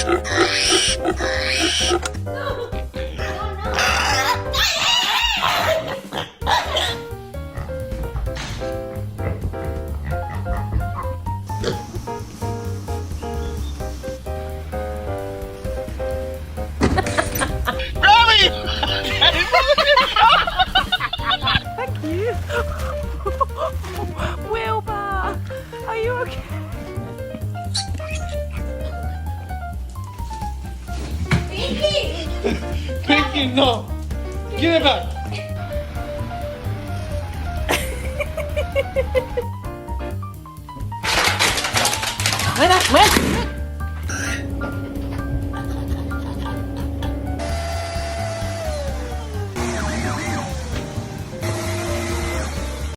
Thank you. Wilbur, are you okay? Pinky, no! Give it back! Wait up, wait.